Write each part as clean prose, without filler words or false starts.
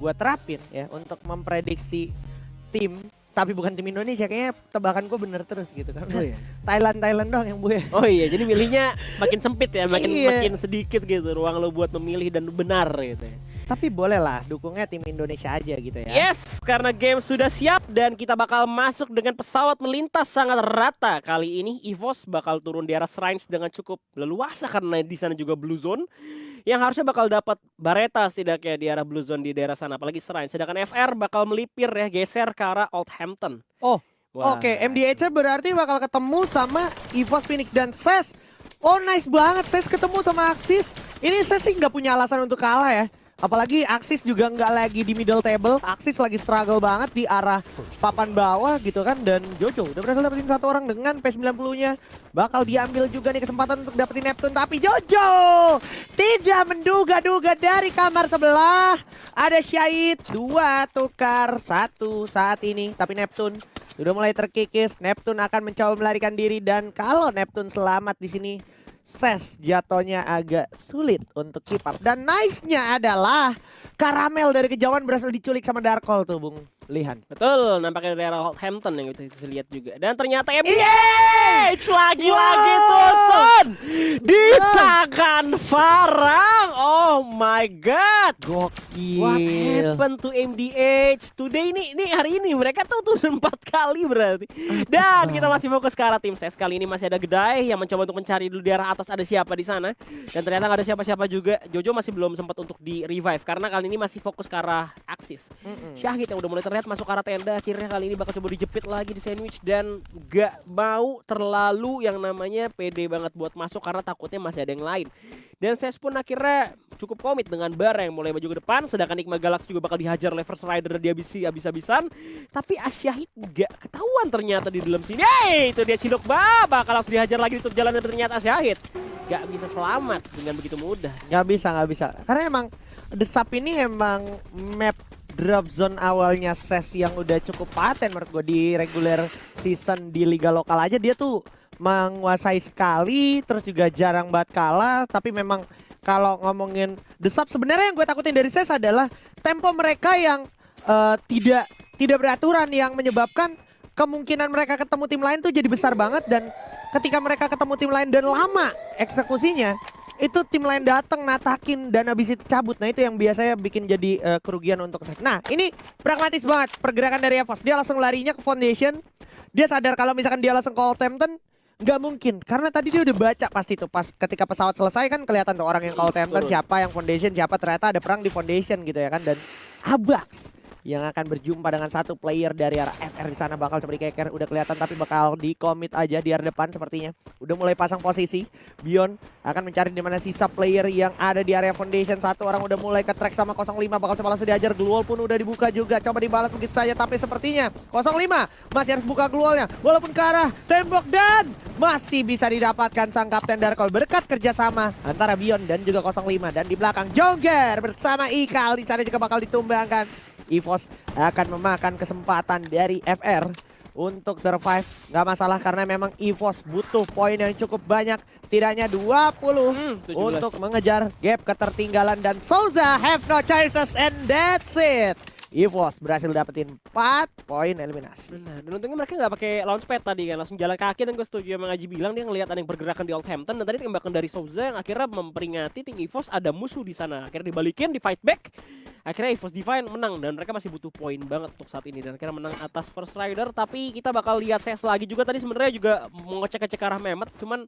gue terapin ya untuk memprediksi tim, tapi bukan tim Indonesia, kayaknya tebakan gue bener terus gitu kan. Oh iya. Thailand doang yang gue. Oh iya, jadi milihnya makin sempit ya, makin Iya. makin sedikit gitu ruang lo buat memilih dan benar gitu ya. Tapi boleh lah dukungnya tim Indonesia aja gitu ya. Yes, karena game sudah siap dan kita bakal masuk dengan pesawat melintas sangat rata. Kali ini EVOS bakal turun di area Shrines dengan cukup leluasa karena di sana juga Blue Zone. Yang harusnya bakal dapat Bareta setidaknya di arah Blue Zone di daerah sana, apalagi Shrine. Sedangkan FR bakal melipir ya, geser ke arah Oldhampton. Oh, Wah. oke, MDH berarti bakal ketemu sama EVOS Phoenix dan SES. Oh nice banget, SES ketemu sama Axis. Ini SES sih nggak punya alasan untuk kalah ya. Apalagi Axis juga nggak lagi di middle table. Axis lagi struggle banget di arah papan bawah gitu kan. Dan Jojo udah berhasil dapetin satu orang dengan P90-nya. Bakal diambil juga nih kesempatan untuk dapetin Neptune. Tapi Jojo tidak menduga-duga dari kamar sebelah. Ada Syahid, 2 tukar 1 saat ini. Tapi Neptune sudah mulai terkikis. Neptune akan mencoba melarikan diri. Dan kalau Neptune selamat di sini, SES jatuhnya agak sulit untuk keep up. Dan nice-nya adalah Karamel dari kejauhan berhasil diculik sama Darkol tuh Bung Lihan. Betul, nampaknya daerah Oldhampton yang bisa lihat juga. Dan ternyata MDH lagi-lagi tuh Son di tangan Farang. Oh my god. Gokil. What happened to MDH today? Ini hari ini mereka tuh 4 kali berarti. Dan kita masih fokus ke arah tim SES. Kali ini masih ada Gedai yang mencoba untuk mencari dulu di arah atas ada siapa di sana. Dan ternyata nggak ada siapa-siapa juga. Jojo masih belum sempat untuk di revive karena kali ini masih fokus ke arah Axis. Syahid yang udah mulai terlihat masuk ke arah tenda, akhirnya kali ini bakal coba dijepit lagi di sandwich dan gak mau terlalu yang namanya pede banget buat masuk karena takutnya masih ada yang lain. Dan SES pun akhirnya cukup komit dengan Bar yang mulai maju ke depan, sedangkan Enigma Galaxy juga bakal dihajar oleh First Rider dia habis-habisan. Tapi Syahid gak ketahuan ternyata di dalam sini. Hey, itu dia Cilok bakal langsung dihajar lagi tutup jalan dan ternyata Syahid gak bisa selamat dengan begitu mudah. Nggak bisa. Karena emang The Sub ini emang map drop zone awalnya SES yang udah cukup paten menurut gue di regular season di liga lokal aja dia tuh menguasai sekali, terus juga jarang banget kalah. Tapi memang kalau ngomongin The Sub sebenarnya yang gue takutin dari SES adalah tempo mereka yang tidak beraturan yang menyebabkan kemungkinan mereka ketemu tim lain tuh jadi besar banget. Dan ketika mereka ketemu tim lain dan lama eksekusinya, itu tim lain datang natakin dan habis itu cabut. Nah itu yang biasanya bikin jadi kerugian untuk SES. Nah ini pragmatis banget pergerakan dari EVOS. Dia langsung larinya ke Foundation. Dia sadar kalau misalkan dia langsung ke Oldhampton nggak mungkin. Karena tadi dia udah baca pasti tuh pas ketika pesawat selesai kan kelihatan tuh orang yang ke Oldhampton siapa, yang Foundation siapa. Ternyata ada perang di Foundation gitu ya kan. Dan Abax yang akan berjumpa dengan satu player dari arah FR di sana bakal seperti keker udah kelihatan, tapi bakal di commit aja di area depan sepertinya. Udah mulai pasang posisi. Bion akan mencari di mana sisa player yang ada di area Foundation. Satu orang udah mulai ke track sama 05 bakal coba langsung diajar. Gluol pun udah dibuka juga, coba dibalas begitu saja, tapi sepertinya 05 masih harus buka Gluolnya walaupun ke arah tembok dan masih bisa didapatkan sang Kapten Darkol berkat kerjasama antara Bion dan juga 05. Dan di belakang Jongger bersama Ikal di sana juga bakal ditumbangkan. EVOS akan memakan kesempatan dari FR untuk survive. Nggak masalah karena memang EVOS butuh poin yang cukup banyak. Setidaknya 20 untuk mengejar gap ketertinggalan. Dan Souza have no choices and that's it. EVOS berhasil dapetin 4 poin eliminasi. Nah, dan untungnya mereka nggak pakai launchpad tadi kan, langsung jalan kaki. Dan gue setuju sama Ngaji bilang dia ngelihat ada yang bergerakan di Oldhampton. Dan tadi tembakan dari Souza yang akhirnya memperingati tim EVOS ada musuh di sana. Akhirnya dibalikin, di fight back. Akhirnya EVOS Divine menang dan mereka masih butuh poin banget untuk saat ini. Dan akhirnya menang atas First Rider. Tapi kita bakal lihat SES lagi juga. Tadi sebenarnya juga mau ngecek-ngecek ke arah Mehmet. Cuman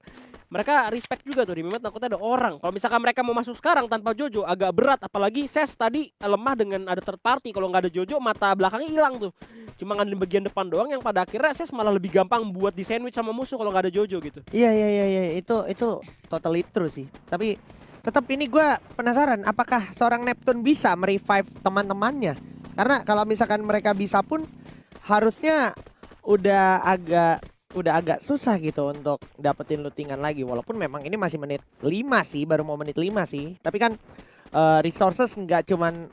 mereka respect juga tuh di Mehmet, takutnya ada orang. Kalau misalkan mereka mau masuk sekarang tanpa Jojo agak berat. Apalagi SES tadi lemah dengan ada third party. Kalau nggak ada Jojo mata belakangnya hilang tuh. Cuma ngandelin bagian depan doang yang pada akhirnya SES malah lebih gampang buat di sandwich sama musuh kalau nggak ada Jojo gitu. Iya itu totally true sih. Tapi tetap ini gue penasaran apakah seorang Neptune bisa merevive teman-temannya. Karena kalau misalkan mereka bisa pun harusnya udah agak susah gitu untuk dapetin lootingan lagi. Walaupun memang ini masih menit 5 sih, baru mau menit 5 sih. Tapi kan resources nggak cuman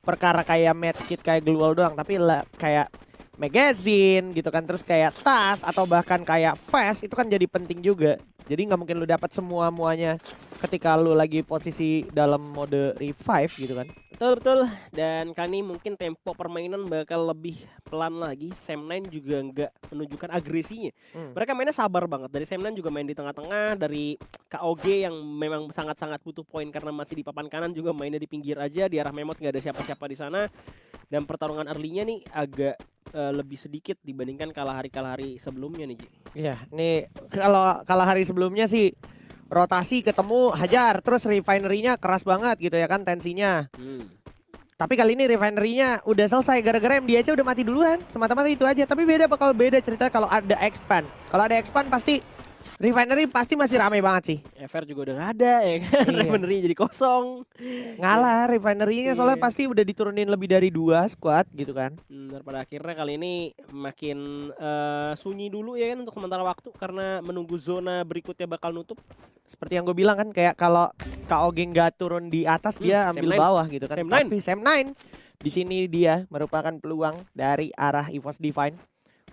perkara kayak medkit kayak Gluol doang, tapi kayak magazine gitu kan, terus kayak tas atau bahkan kayak vest itu kan jadi penting juga. Jadi nggak mungkin lu dapat semuanya ketika lu lagi posisi dalam mode revive gitu kan. Betul. Dan kali ini mungkin tempo permainan bakal lebih pelan lagi. Sam9 juga nggak menunjukkan agresinya. Mereka mainnya sabar banget. Dari Sam9 juga main di tengah-tengah. Dari KOG yang memang sangat-sangat butuh poin karena masih di papan kanan juga mainnya di pinggir aja. Di arah Memot nggak ada siapa-siapa di sana. Dan pertarungan early-nya nih agak lebih sedikit dibandingkan kalah hari sebelumnya nih, Ji. Iya, nih kalau kalah hari sebelumnya sih rotasi ketemu hajar, terus refinery-nya keras banget gitu ya kan tensinya. Tapi kali ini refinery-nya udah selesai gara-gara MDH udah mati duluan. Semata-mata itu aja. Tapi bakal beda cerita kalau ada expand. Kalau ada expand pasti refinery pasti masih ramai banget sih. FR juga udah gak ada ya kan. Iya. Refinery jadi kosong. Ngalah refinery-nya soalnya Iya. pasti udah diturunin lebih dari 2 squad gitu kan. Dan pada akhirnya kali ini makin sunyi dulu ya kan untuk sementara waktu karena menunggu zona berikutnya bakal nutup. Seperti yang gue bilang kan, kayak kalau KOG nggak turun di atas dia ambil Sam9. bawah gitu kan. Sam9. Tapi Sam9 di sini dia merupakan peluang dari arah EVOS Divine.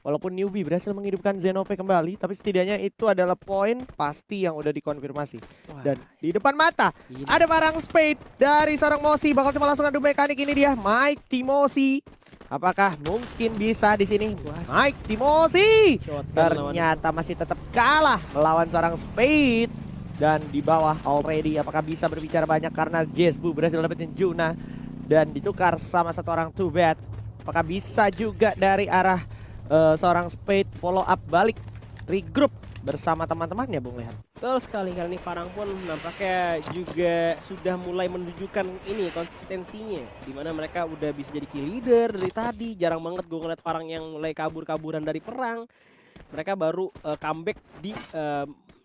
Walaupun newbie berhasil menghidupkan Zenope kembali, tapi setidaknya itu adalah poin pasti yang udah dikonfirmasi. Wah, Dan di depan mata ini. ada barang spade dari seorang Mosi, bakal coba langsung adu mekanik ini dia, Mike Timosi. Apakah mungkin bisa di sini? Mike Timosi ternyata masih tetap kalah melawan seorang spade. Dan di bawah already apakah bisa berbicara banyak karena Jesbu berhasil dapetin Juna dan ditukar sama satu orang Too Bad. Apakah bisa juga dari arah seorang spade follow up balik regroup bersama teman-temannya, Bung Lehan? Betul sekali, kali ini Farang pun nampaknya juga sudah mulai menunjukkan ini konsistensinya, dimana mereka udah bisa jadi key leader dari tadi. Jarang banget gue ngeliat Farang yang mulai kabur-kaburan dari perang. Mereka baru comeback di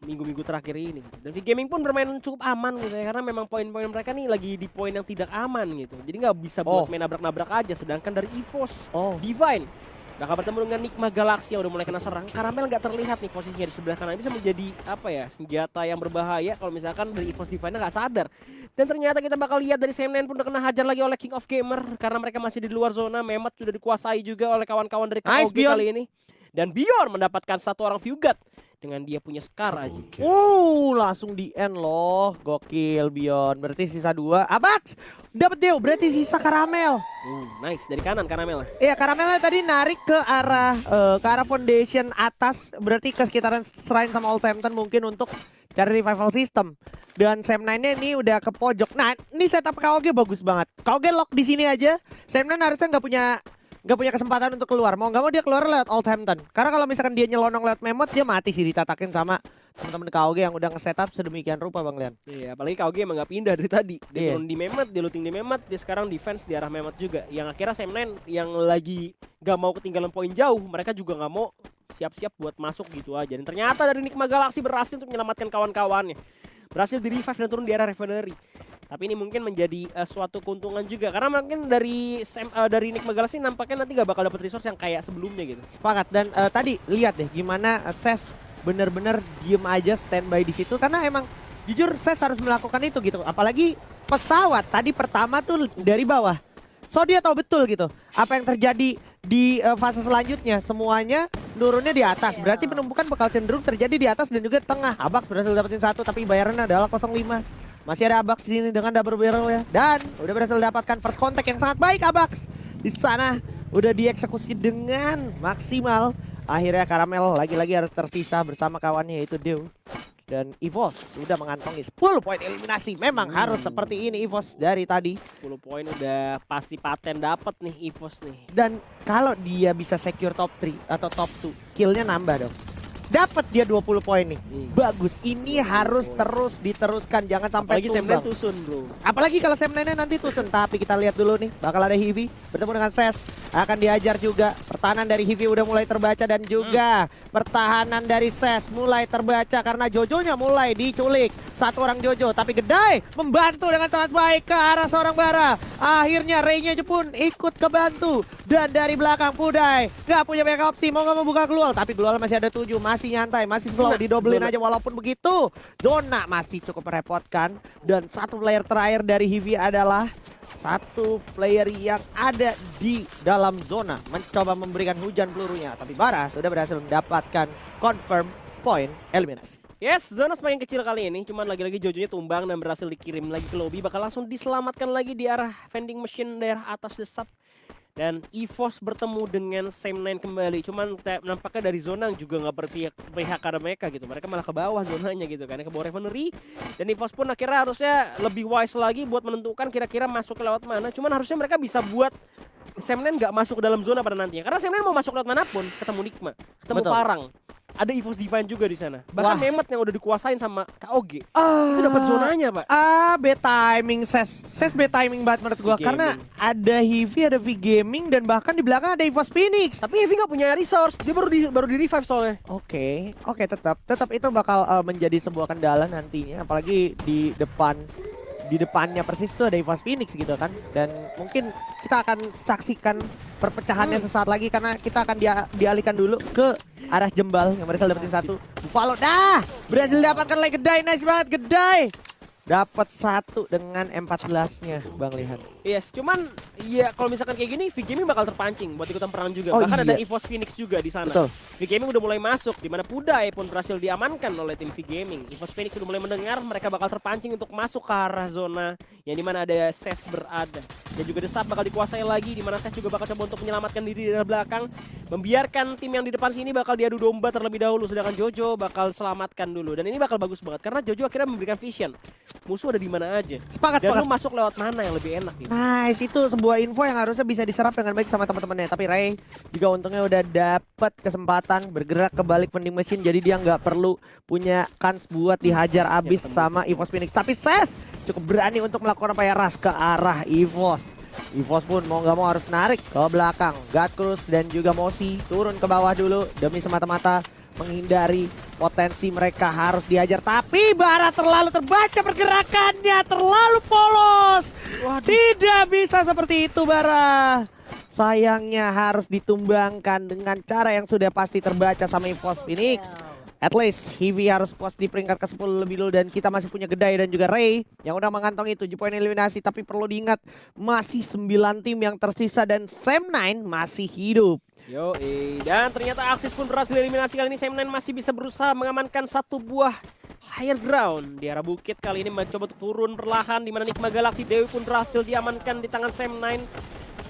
minggu-minggu terakhir ini. Dan V-Gaming pun bermain cukup aman gitu ya, karena memang poin-poin mereka nih lagi di poin yang tidak aman gitu. Jadi nggak bisa buat main nabrak-nabrak aja. Sedangkan dari EVOS, Divine bakal bertemu dengan Nigma Galaxy yang udah mulai kena serang. Karamel nggak terlihat nih posisinya di sebelah kanan. Bisa menjadi apa ya, senjata yang berbahaya kalau misalkan dari EVOS Divine nggak sadar. Dan ternyata kita bakal lihat dari Sam9 pun udah kena hajar lagi oleh King of Gamer karena mereka masih di luar zona. Memot sudah dikuasai juga oleh kawan-kawan dari KOG kali ini. Dan Bjorn mendapatkan satu orang Vugat dengan dia punya Scar aja. Langsung di end loh. Gokil Bjorn. Berarti sisa 2. Abax dapat Deo, berarti sisa Karamel. Nice dari kanan Karamel. Iya, Karamelnya tadi narik ke arah foundation atas, berarti ke sekitaran Shrine sama Oldhampton mungkin untuk cari revival system. Dan Sam9-nya ini udah ke pojok. Nah, ini setup KOG bagus banget. KOG lock di sini aja. Sam9 harusnya nggak punya kesempatan untuk keluar. Mau nggak mau dia keluar lewat Oldhampton. Karena kalau misalkan dia nyelonong lewat Memot, dia mati sih ditatakin sama teman-teman KOG yang udah nge-setup sedemikian rupa, Bang Lian. Iya, apalagi KOG emang nggak pindah dari tadi. Dia turun di Memot, dia looting di Memot, dia sekarang defense di arah Memot juga. Yang akhirnya Sam9 yang lagi nggak mau ketinggalan poin jauh, mereka juga nggak mau siap-siap buat masuk gitu aja. Dan ternyata dari Nigma Galaxy berhasil untuk menyelamatkan kawan-kawannya. Berhasil di revive dan turun di arah Refinery. Tapi ini mungkin menjadi suatu keuntungan juga karena mungkin dari Nigma Galaxy nampaknya nanti gak bakal dapat resource yang kayak sebelumnya gitu. Sepakat. Dan tadi lihat deh gimana Ses bener-bener diem aja standby di situ karena emang jujur Ses harus melakukan itu gitu. Apalagi pesawat tadi pertama tuh dari bawah. So dia tahu betul gitu apa yang terjadi di fase selanjutnya, semuanya nurunnya di atas. Berarti penumpukan bakal cenderung terjadi di atas dan juga tengah. Abax berhasil dapetin 1 tapi bayarannya adalah 0-5. Masih ada Abax di sini dengan double barrel ya. Dan udah berhasil dapatkan first contact yang sangat baik Abax. Di sana udah dieksekusi dengan maksimal. Akhirnya Karamel lagi-lagi harus tersisa bersama kawannya yaitu Deo. Dan EVOS sudah mengantongi 10 poin eliminasi. Memang harus seperti ini EVOS dari tadi. 10 poin udah pasti paten dapat nih EVOS nih. Dan kalau dia bisa secure top 3 atau top 2, killnya nambah dong. Dapat dia 20 poin nih. Bagus. Ini harus terus diteruskan. Jangan sampai apalagi tumbang. Sam9 tusun bro. Apalagi kalau Sam9-nya nanti tusun. Tapi kita lihat dulu nih. Bakal ada Hivi bertemu dengan Ses. Akan diajar juga. Pertahanan dari Hivi udah mulai terbaca. Dan juga pertahanan dari Ses mulai terbaca. Karena Jojonya mulai diculik. Satu orang Jojo. Tapi Gedai membantu dengan sangat baik ke arah seorang Bara. Akhirnya Ray-nya pun ikut kebantu. Dan dari belakang Pudai. Gak punya banyak opsi. Mau gak mau buka Glual. Tapi Glual masih ada 7. Masih nyantai. Masih slow. Didobelin aja. Walaupun begitu. Dona masih cukup merepotkan. Dan satu player terakhir dari Hivi adalah satu player yang ada di dalam zona. Mencoba memberikan hujan pelurunya. Tapi Bara sudah berhasil mendapatkan confirm point eliminasi. Yes, zona semakin kecil kali ini. Cuman lagi-lagi Jojo-nya tumbang dan berhasil dikirim lagi ke lobby. Bakal langsung diselamatkan lagi di arah vending machine daerah atas The Sub. Dan EVOS bertemu dengan Sam9 kembali. Cuman nampaknya dari zona juga nggak berpihak pada mereka gitu. Mereka malah ke bawah zonanya gitu kan. Ke bawah Refinery. Dan EVOS pun akhirnya harusnya lebih wise lagi buat menentukan kira-kira masuk lewat mana. Cuman harusnya mereka bisa buat Sam9 nggak masuk ke dalam zona pada nantinya. Karena Sam9 mau masuk lewat manapun, ketemu Nikma, ketemu Betul. Farang. Ada EVOS Divine juga di sana. Bahkan Wah. Mehmet yang udah dikuasain sama KOG. Itu dapat zonanya, Pak. bad timing Ses. Ses bad timing banget menurut gua. V-Gaming. Karena ada Heavy, ada V-Gaming, dan bahkan di belakang ada EVOS Phoenix. Tapi Heavy nggak punya resource. Dia baru di revive soalnya. Oke, tetap itu bakal menjadi sebuah kendala nantinya, apalagi di depannya persis tuh ada EVOS Phoenix gitu kan. Dan mungkin kita akan saksikan perpecahannya sesaat lagi karena kita akan dialihkan dulu ke arah Jembal yang berhasil dapetin satu. Buffalo berhasil dapatkan lagi Gedai, nice banget Gedai. Dapat satu dengan M14-nya Bang Lihan. Yes, cuman ya kalau misalkan kayak gini, V-Gaming bakal terpancing buat ikutan perang juga. Oh, Bahkan iya. ada EVOS Phoenix juga di sana. Betul. V-Gaming udah mulai masuk, di mana Pudai pun berhasil diamankan oleh tim V-Gaming. EVOS Phoenix udah mulai mendengar mereka bakal terpancing untuk masuk ke arah zona yang dimana ada SES berada. Dan juga The Sub bakal dikuasai lagi, di mana SES juga bakal coba untuk menyelamatkan diri dari belakang. Membiarkan tim yang di depan sini bakal diadu domba terlebih dahulu, sedangkan Jojo bakal selamatkan dulu. Dan ini bakal bagus banget, karena Jojo akhirnya memberikan vision. Musuh ada di mana aja. Sepakat. Dan lu masuk lewat mana yang lebih enak ini. Nice, itu sebuah info yang harusnya bisa diserap dengan baik sama teman-temannya. Tapi Ray juga untungnya udah dapat kesempatan bergerak ke balik vending machine, jadi dia nggak perlu punya kans buat dihajar abis sama EVOS Phoenix. Tapi Ses cukup berani untuk melakukan apa ya, ras ke arah EVOS. EVOS pun mau nggak mau harus narik ke belakang. Gatkrus dan juga Mosi turun ke bawah dulu demi semata-mata menghindari potensi mereka harus dihajar. Tapi Bara terlalu terbaca pergerakannya, terlalu polos. Tidak bisa seperti itu Bara. Sayangnya harus ditumbangkan dengan cara yang sudah pasti terbaca sama EVOS Phoenix. At least Heavy harus puas di peringkat ke-10 lebih dulu, dan kita masih punya Gedai dan juga Ray yang udah mengantongi 7 poin eliminasi. Tapi perlu diingat masih 9 tim yang tersisa dan Sam9 masih hidup. Dan ternyata Axis pun berhasil eliminasi. Kali ini Sam9 masih bisa berusaha mengamankan satu buah higher ground di arah bukit. Kali ini mencoba untuk turun perlahan, di mana Nikma Galaxy Dewi pun berhasil diamankan di tangan Sam9.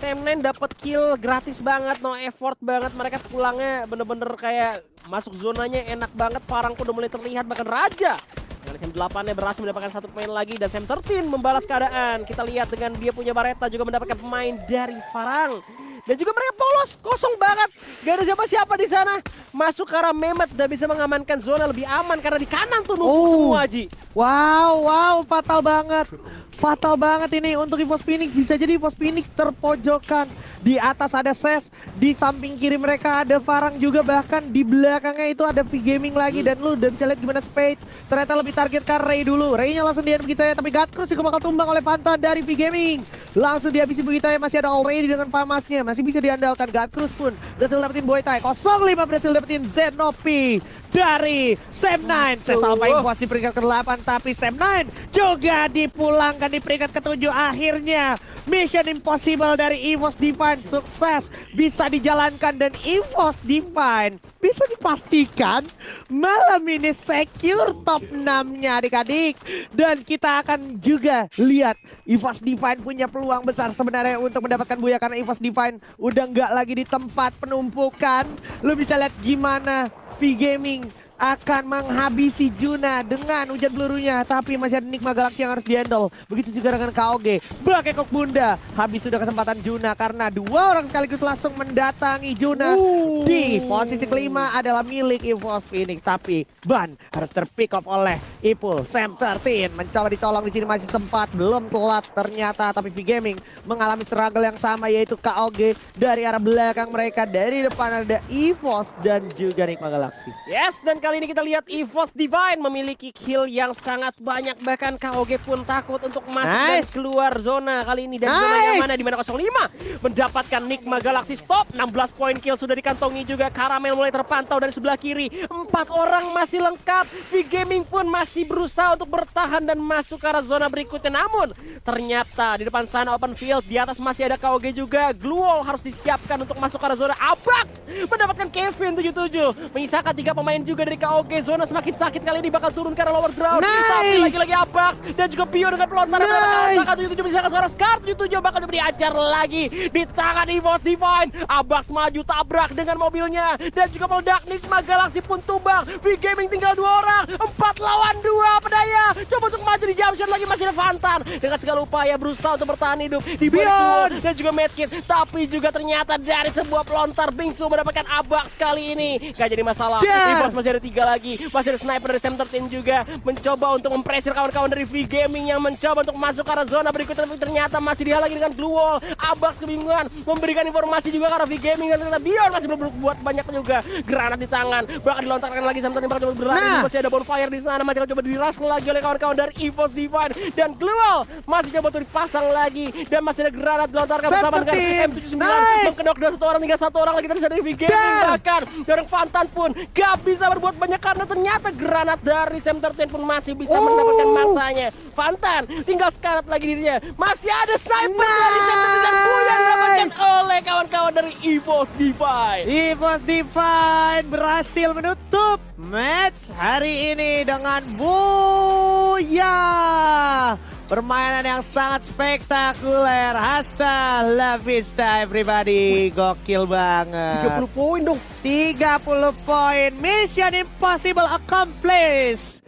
Sam9 dapat kill gratis banget, no effort banget. Mereka pulangnya bener-bener kayak masuk zonanya enak banget. Farang pun udah mulai terlihat, bahkan Raja dengan Sam8-nya berhasil mendapatkan satu pemain lagi, dan Sam13 membalas keadaan. Kita lihat dengan dia punya Bareta juga mendapatkan pemain dari Farang. Dan juga mereka polos, kosong banget. Gak ada siapa-siapa di sana. Masuk ke arah Mehmet dan bisa mengamankan zona lebih aman karena di kanan tuh numpuk semua, Ji. Wow, fatal banget. Fatal banget ini untuk EVOS Phoenix. Bisa jadi EVOS Phoenix terpojokan. Di atas ada Ses, di samping kiri mereka ada Farang juga, bahkan di belakangnya itu ada V-Gaming lagi. Dan lu udah bisa lihat gimana Spade ternyata lebih targetkan Ray dulu. Ray-nya langsung dihabis begitu ya, tapi Gatkrus juga bakal tumbang oleh Panta dari V-Gaming. Langsung dihabisi begitu ya, masih ada Already dengan Famasnya, masih bisa diandalkan. Gatkrus pun berhasil dapetin Boytai, 05 berhasil dapetin Zenopi dari Sam9. Sampai EVOS di peringkat ke-8, tapi Sam9 juga dipulangkan di peringkat ke-7. Akhirnya Mission Impossible dari EVOS Divine sukses bisa dijalankan, dan EVOS Divine bisa dipastikan malam ini secure top 6-nya adik-adik. Dan kita akan juga lihat EVOS Divine punya peluang besar sebenarnya untuk mendapatkan buaya, karena EVOS Divine udah nggak lagi di tempat penumpukan. Lu bisa lihat gimana V-Gaming akan menghabisi Juna dengan hujan pelurunya, tapi masih ada Nikma Galaxy yang harus dihandle. Begitu juga dengan KOG. Bakekok Bunda, habis sudah kesempatan Juna karena dua orang sekaligus langsung mendatangi Juna. Di posisi kelima adalah milik EVOS Phoenix, tapi ban harus terpick up oleh Ipul. Sam13 mencoba ditolong di sini, masih sempat, belum telat ternyata, tapi V-Gaming mengalami struggle yang sama, yaitu KOG dari arah belakang mereka. Dari depan ada EVOS dan juga Nikma Galaxy. Yes, dan kali ini kita lihat EVOS Divine memiliki kill yang sangat banyak, bahkan KOG pun takut untuk masuk dan keluar zona kali ini. Dan zona yang mana, di mana 05 mendapatkan Nikma Galaxy stop. 16 poin kill sudah dikantongi juga. Karamel mulai terpantau dari sebelah kiri. 4 orang masih lengkap. V-Gaming pun masih berusaha untuk bertahan dan masuk ke arah zona berikutnya. Namun ternyata di depan sana open field, di atas masih ada KOG juga. Glue wall harus disiapkan untuk masuk ke arah zona. Abrax mendapatkan Kevin 77, menyisakan 3 pemain juga dari menjadi KOG. Zona semakin sakit kali ini bakal turun karena lower ground. Nice. Tapi lagi-lagi Abax dan juga Pio dengan pelontaran. Nice. 77 bisa sekarang Scar 77 bakal diajar lagi di tangan EVOS Divine. Abax maju tabrak dengan mobilnya dan juga meledak. Nisma Galaxy pun tumbang. V-Gaming tinggal 2 orang. 4 lawan 2 Pedaya. Coba untuk maju di jump shot lagi, masih ada Fantan dengan segala upaya berusaha untuk bertahan hidup di bawah dan juga medkit. Tapi juga ternyata dari sebuah pelontar Bingsu mendapatkan Abax kali ini. Gak jadi masalah. EVOS masih ada 3 lagi. Masih ada sniper dari Sam13 juga mencoba untuk mempressure kawan-kawan dari V-Gaming yang mencoba untuk masuk ke arah zona berikutnya, tapi ternyata masih dihalangi dengan glue wall. Abax kebingungan memberikan informasi juga ke arah V-Gaming dan ternyata Bion masih belum buat banyak juga. Granat di tangan, bakal dilontarkan lagi Sam13 bakal coba berlari. Masih ada bonfire di sana, masih akan coba diras lagi oleh kawan-kawan dari EVOS Divine dan glue wall masih coba untuk dipasang lagi dan masih ada granat dilontarkan bersama dengan M79 mengkenok 1 orang hingga 1 orang lagi tersisa dari V-Gaming. Bahkan dari Fantan pun gak bisa berbuat banyak karena ternyata granat dari Sam13 pun masih bisa mendapatkan mangsanya. Fantan tinggal sekarat lagi dirinya. Masih ada sniper dari Sam13 dan Buya didapatkan oleh kawan-kawan dari EVOS Divine. EVOS Divine berhasil menutup match hari ini dengan Buya. Permainan yang sangat spektakuler. Hasta la vista everybody. Gokil banget. 30 poin dong. 30 poin. Mission impossible accomplished.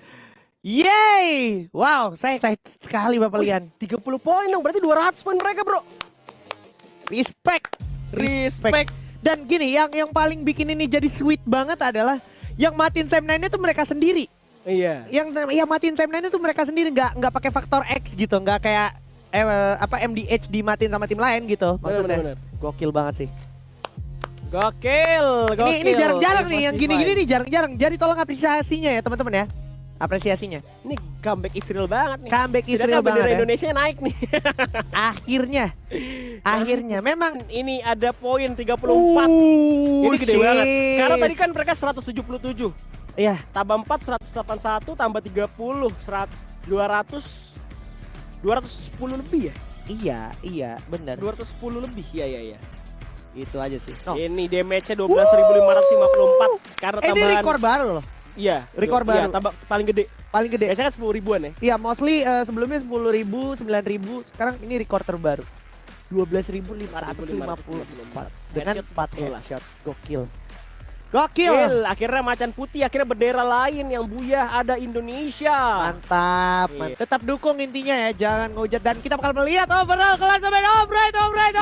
Yeay. Wow, saya excited sekali Bapak Lian. 30 poin dong, berarti 200 poin mereka, bro. Respect. Dan gini, yang paling bikin ini jadi sweet banget adalah yang matiin Sam9 itu mereka sendiri. Iya. Yang matiin Sam9 itu mereka sendiri, nggak pakai faktor X gitu, nggak kayak MDH dimatiin sama tim lain gitu. Maksudnya Bener. gokil banget sih. Gokil. Ini jarang-jarang nih, EVOS yang gini-gini Divine. nih jarang-jarang. Jadi tolong apresiasinya ya teman-teman ya. Apresiasinya. Ini comeback Israel banget nih. Comeback Israel Sedangkan bendera banget ya. Indonesia naik nih. Akhirnya memang Ini ada poin 34. Ini gede sis. banget. Karena tadi kan mereka 177. Iya. Tambah 4 181 tambah 30 200 210 lebih ya? Iya, benar. 210 lebih. Iya. Itu aja sih. Oh. Ini damage-nya 12.554 karena Ini tambahan. rekor baru loh. Iya, rekor iya, baru. tambah paling gede. Paling gede. Biasanya kan 10 ribuan ya. Iya, mostly sebelumnya 10.000, 9.000. Sekarang ini rekor terbaru. 12.554 dengan 4 headshot. Gokil. Gokil, akhirnya macan putih, akhirnya bendera lain yang Buya ada Indonesia. Mantap, Iya. Tetap dukung intinya ya, jangan ngehujat. Dan kita bakal melihat overall klasemen Albright.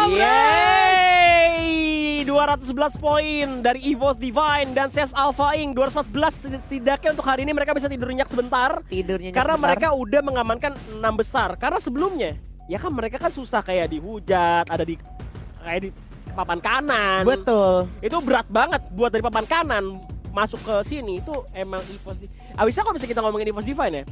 Yeay, 211 poin dari EVOS Divine dan CES Alpha Inc. 214 setidaknya untuk hari ini mereka bisa tidur nyenyak sebentar. Tidurnya Karena mereka udah mengamankan 6 besar. Karena sebelumnya, ya kan mereka kan susah kayak dihujat, ada di kayak di papan kanan. betul. Itu berat banget buat dari papan kanan masuk ke sini. Itu emang EVOS Abisnya kalau bisa kita ngomongin EVOS Divine ya,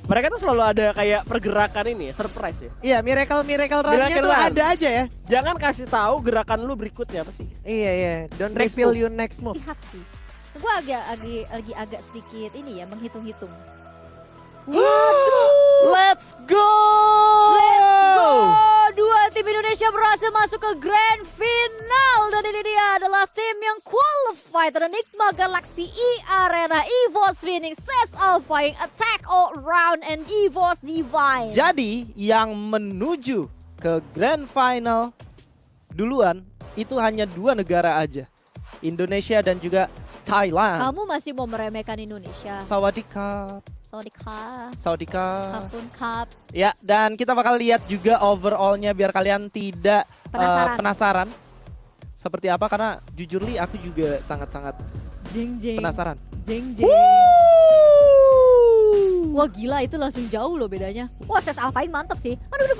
mereka tuh selalu ada kayak pergerakan ini ya, surprise ya. Iya, miracle run-nya Miracle tuh run. ada aja ya. Jangan kasih tahu gerakan lu berikutnya apa sih. Iya. Don't Next reveal move. your next move. Lihat sih. Gue agak sedikit ini ya menghitung-hitung. Let's go! Let's go! Dua tim Indonesia berhasil masuk ke grand final dan ini dia adalah tim yang qualified. Ada Enigma Galaxy, E-Arena, EVOS Phoenix, CES Alpha Inc, Attack All Round, and EVOS Divine. Jadi yang menuju ke grand final duluan itu hanya 2 negara aja. Indonesia dan juga Thailand. Kamu masih mau meremehkan Indonesia? Sawadika. Kapun Cup. Ya, dan kita bakal lihat juga overallnya biar kalian tidak penasaran seperti apa, karena jujur Li aku juga sangat-sangat Jeng jeng. penasaran. Jeng jeng. Wah gila, itu langsung jauh loh bedanya. Wah CES Alpha Inc mantap sih. Aduh gue